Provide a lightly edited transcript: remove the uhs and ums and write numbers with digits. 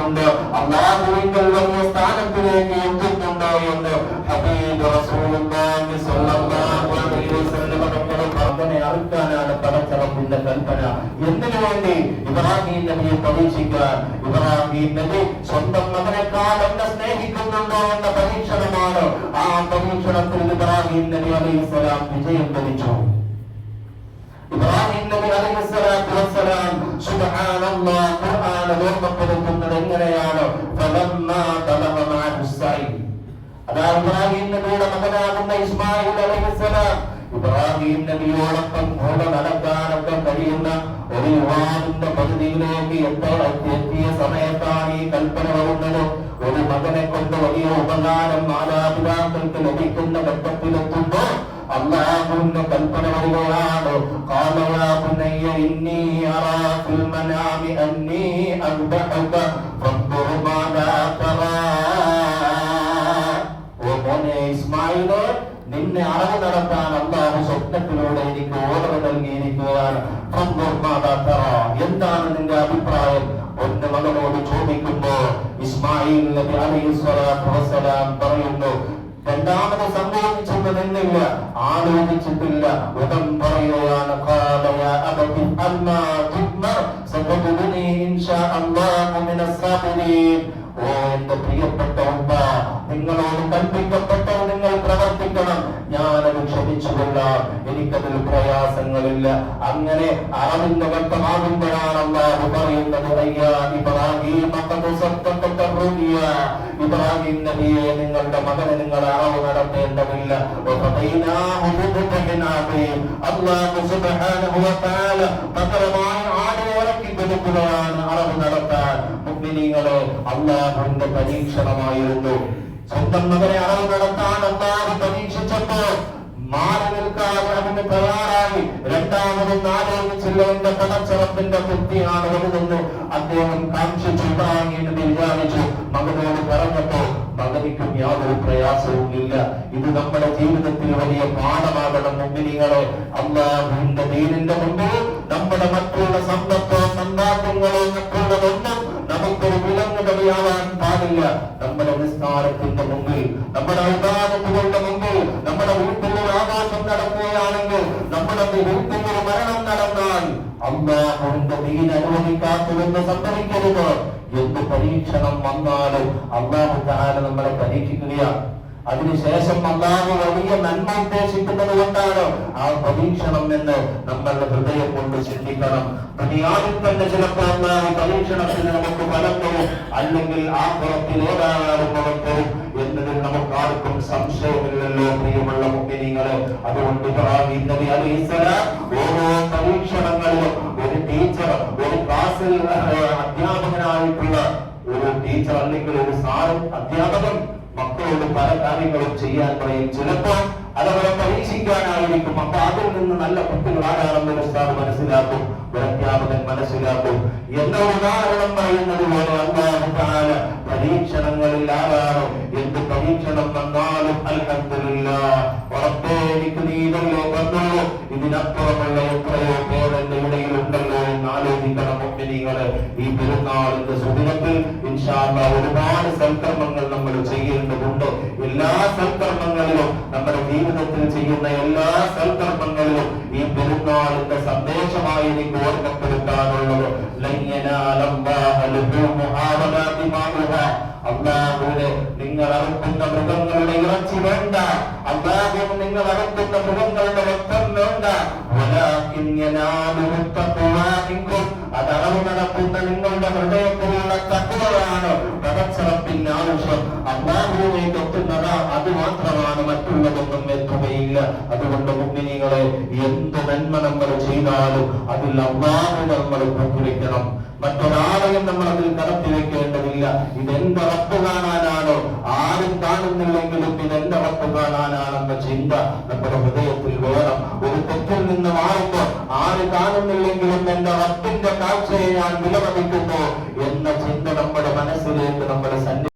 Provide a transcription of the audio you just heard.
കൊണ്ട് അല്ലാഹുവിന്റെ വലിയ സ്ഥാനത്തിലേക്ക് എത്തുന്നുണ്ടോ എന്ന് ഹബീബ് റസൂലുള്ളാഹി സ്വല്ലല്ലാഹു അലൈഹി വസല്ലം മകനെ അറുക്കാനാണ് പടച്ചറപ്പിന്റെ കൽപ്പന. എന്തിനു വേണ്ടി? ഇബ്രാഹിം നബിയെ പരീക്ഷിക്കാൻ. ഇബ്രാഹിം നബി സ്വന്തം മകനെക്കാൾ എന്നെ സ്നേഹിക്കുന്നുണ്ടോ എന്ന പരീക്ഷണമാണ്. ആ പരീക്ഷണത്തിൽ ഇബ്രാഹിം നബി അലൈഹിസ്സലാം വിജയം ലഭിച്ചു. ഇബ്രാഹിം നബി അലൈഹിസ്സലാത്തു വസ്സലാം സുബ്ഹാനല്ലാഹ് ഖുർആൻ ഓർമ്മപ്പെടുത്തുന്നത് എങ്ങനെയാണ്? ഫലമ്മാ ബലഗ മഅഹു സഈ. അതാ ഇബ്രാഹിം നബിയുടെ മകനാകുന്ന ഇസ്മായിൽ അലൈഹിസ്സലാം ഇബ്രാഹിം നബിയോടൊപ്പം കൂടെ നടക്കാനൊക്കെ കഴിയുന്ന ഒരു യുവാവിന്റെ പദ്ധതിയിലേക്ക് എത്തിയ സമയത്താണ് ഈ കൽപ്പന വരുന്നത്. ഒരു മകനെ കൊണ്ട് വലിയ ഉപകാരം മാതാപിതാക്കൾക്ക് ലഭിക്കുന്ന ഘട്ടത്തിലെത്തുമ്പോ അല്ലാഹുവിന്റെ കൽപ്പന വരികയാണ്. ഖാല യാ ബുനയ്യ ഇന്നി അറാ ഫിൽ മനാമി അന്നി അദ്ബഹക ഫൻദുർ മാദാ തറാ. ഓ മോനെ ഇസ്മായിലേ, നിന്നെ അറിവ് നടത്താൻ അല്ലാഹു സ്വപ്നത്തിലൂടെ എനിക്ക് ഓർഡർ നൽകിയിരിക്കുകയാണ്. എന്താണ് നിന്റെ അഭിപ്രായം എന്ന് മകനോട് ചോദിക്കുമ്പോ ഇസ്മായിൽ നബി അലൈഹിസ്സലാത്തു വസ്സലാം പറയുന്നു, രണ്ടാമത് സംഭവിച്ചെന്ന് നിന്നില്ല, ആലോചിച്ചിട്ടില്ല. ഉടൻ പറയുകയാണ്, ഖാല യാ അബതി അല്ലാ തുദ്മർ സതദുനി ഇൻഷാ അല്ലാഹു മിനസ് സാബിരീൻ. ഓ എന്റെ പ്രിയപ്പെട്ട ഉമ്മ, നിങ്ങളോട് കൽപ്പിക്കപ്പെട്ടത് നിങ്ങൾ പ്രവർത്തിക്കണം, ഞാനത് ക്ഷമിച്ചുകൊള്ളാം, എനിക്കതിൽ പ്രയാസങ്ങളില്ല. അങ്ങനെ അറിവിന്റെ ഘട്ടമാകുമ്പോഴാണ് അല്ലാഹു പറയുന്നത്, അയ്യാ ഇബ്രാഹിം ഖദ് സദ്ദഖത റുയ. ഇബ്രാഹിം നബിയെ, നിങ്ങളുടെ മകനെ നിങ്ങൾ അറിവ് നടത്തേണ്ടതില്ല. അല്ലാഹു സുബ്ഹാനഹു വ തആല പകരമായി ആടിനെ ഇറക്കി കൊടുക്കുകയാണ് അറിവ് നടത്താൻ. മുഅ്മിനീങ്ങളെ, അല്ലാഹുവിന്റെ പരീക്ഷണമായിരുന്നു. സ്വന്തം മകനെ അറിവ് നടത്താൻ അല്ലാഹു പരീക്ഷിച്ചപ്പോ മാറി നിൽക്കാതെ അതിന് തയ്യാറായി. രണ്ടാമതും ആലോചിച്ചില്ല, എന്റെ പടച്ചറപ്പിന്റെ ബുദ്ധിയാണ് വലുതെന്ന് അദ്ദേഹം കാക്ഷിച്ചു എന്ന് വിചാരിച്ചു. മകനോട് പറഞ്ഞപ്പോ മകനിക്കും യാതൊരു പ്രയാസവും ഇല്ല. ഇത് നമ്മുടെ ജീവിതത്തിൽ വലിയ പാഠമാകണം. മുഅ്മിനീങ്ങളെ, അല്ലാഹുവിന്റെ ദീനിന്റെ മുമ്പിൽ നമ്മുടെ മറ്റുള്ള സമ്പത്തോ സമ്പാദ്യങ്ങളോ മറ്റുള്ളതൊന്നും നമുക്കൊരു വിലങ്ങുതടിയാവാൻ പാടില്ല. നമ്മുടെ നിസ്കാരത്തിന്റെ മുമ്പിൽ, നമ്മുടെ ഇബാദത്തുകളുടെ മുമ്പിൽ, നമ്മുടെ വീട്ടിൽ ഒരു ആഘോഷം നടക്കുകയാണെങ്കിൽ, നമ്മുടെ വീട്ടിൽ ഒരു മരണം നടന്നാൽ അല്ലാഹുവിന്റെ ദീൻ അനുവദിക്കാത്തതെന്ന് സംഭവിക്കരുത്. എന്ത് പരീക്ഷണം വന്നാലും അല്ലാഹു തആല നമ്മളെ പരീക്ഷിക്കുകയാണ്. അതിനുശേഷം അല്ലാഹു വലിയ നന്മ ഉദ്ദേശിക്കുന്നത് കൊണ്ടാണ് ആ പരീക്ഷണം എന്ന് നമ്മളുടെ ഹൃദയം കൊണ്ട് ചിന്തിക്കണം. ദുനിയാവിൽ തന്നെ ചിലപ്പോൾ അല്ലാഹു പരീക്ഷണത്തിന് നമുക്ക് ഫലം തരും, അല്ലെങ്കിൽ ആഖിറത്തിൽ ഏതായാലും ഫലം തരും എന്നതിൽ നമുക്ക് ആർക്കും സംശയമില്ലല്ലോ പ്രിയമുള്ള മുഅ്മിനീങ്ങളെ. അതുകൊണ്ട് ഇബ്രാഹിം നബി അലൈഹിസ്സലാം ഓരോ പരീക്ഷണങ്ങളിലും ഒരു ടീച്ചർ, ഒരു ക്ലാസ്സിൽ അധ്യാപകനായിട്ടുള്ള ഒരു ടീച്ചർ അല്ലെങ്കിൽ ഒരു സാറ് അധ്യാപകൻ മക്കളോട് പല കാര്യങ്ങളും ചെയ്യാൻ പറയും. ചിലപ്പോൾ അതവരെ പരീക്ഷിക്കാനായിരിക്കും. അപ്പൊ അതിൽ നിന്ന് നല്ല കുട്ടികൾ ആരാണെന്ന് ഉസ്താദ് മനസ്സിലാക്കും, ഒരു അധ്യാപകൻ മനസ്സിലാക്കും. എന്ന ഉദാഹരണം പറയുന്നത് പോലെ അല്ലാഹു തആല പരീക്ഷണങ്ങളിൽ ആരാണ്, എന്ത് പരീക്ഷണം വന്നാലും അൽഹംദുലില്ലാഹ്, റബ്ബേ എനിക്ക് നീ ഇതല്ലോ തന്നല്ലോ, ഇതിനപ്പുറമുള്ള എത്രയോ പേരെന്റെ ഇടയിൽ ഉണ്ടല്ലോ എന്ന് ആലോചിക്കണം മുഅ്മിനീങ്ങളെ. ഈ പെരുന്നാളിന്റെ സുദിനത്തിൽ ഇൻഷാ അല്ലാഹ് ഒരുപാട് സൽക്കർമ്മങ്ങൾ നമ്മൾ ചെയ്യേണ്ടതുണ്ട്. എല്ലാ സൽക്കർമ്മങ്ങളിലും, നമ്മുടെ ജീവിതത്തിൽ ചെയ്യുന്ന എല്ലാ സൽക്കർമ്മങ്ങളിലും ഈ പെരുന്നാളിന്റെ സന്ദേശമായി എനിക്ക് ഓർമ്മപ്പെടുത്താനുള്ളത്, അല്ലാഹുവേ, നിങ്ങൾ അറുക്കുന്ന മൃഗങ്ങളുടെ ഇറച്ചി വേണ്ട, അല്ലാഹു നിങ്ങൾ അറുക്കുന്ന മൃഗങ്ങളുടെ രക്തം വേണ്ട, അത് അളവ് നടക്കുന്ന നിങ്ങളുടെ ഹൃദയത്തിലുള്ള തഖ്വയാണ് പടച്ചറപ്പിന്റെ ആവശ്യം. അല്ലാഹുവിലേക്ക് എത്തുന്നതാ, അത് മാത്രമാണ്, മറ്റുള്ളതൊന്നും എത്തുകയില്ല. അതുകൊണ്ട് മുഅ്മിനീങ്ങളെ, എന്ത് നന്മ നമ്മൾ ചെയ്താലും അതിൽ അല്ലാഹുവിനെ നമ്മൾ പങ്കുവെക്കണം. മറ്റൊരാളെയും നമ്മൾ അതിൽ കടത്തി വെക്കേണ്ടതില്ല. ഇതെന്റെ റബ്ബ് കാണാനാണോ, ആരും കാണുന്നില്ലെങ്കിലും ഇതെന്റെ റബ്ബ് കാണാനാണെന്ന ചിന്ത നമ്മുടെ ഹൃദയത്തിൽ വേണം. ഒരു തെറ്റിൽ നിന്ന് മാറുമ്പോ ആര് കാണുന്നില്ലെങ്കിലും എന്റെ റബ്ബിന്റെ കാഴ്ചയെ ഞാൻ വിലമതിക്കുന്നു എന്ന ചിന്ത നമ്മുടെ മനസ്സിലേക്ക് നമ്മുടെ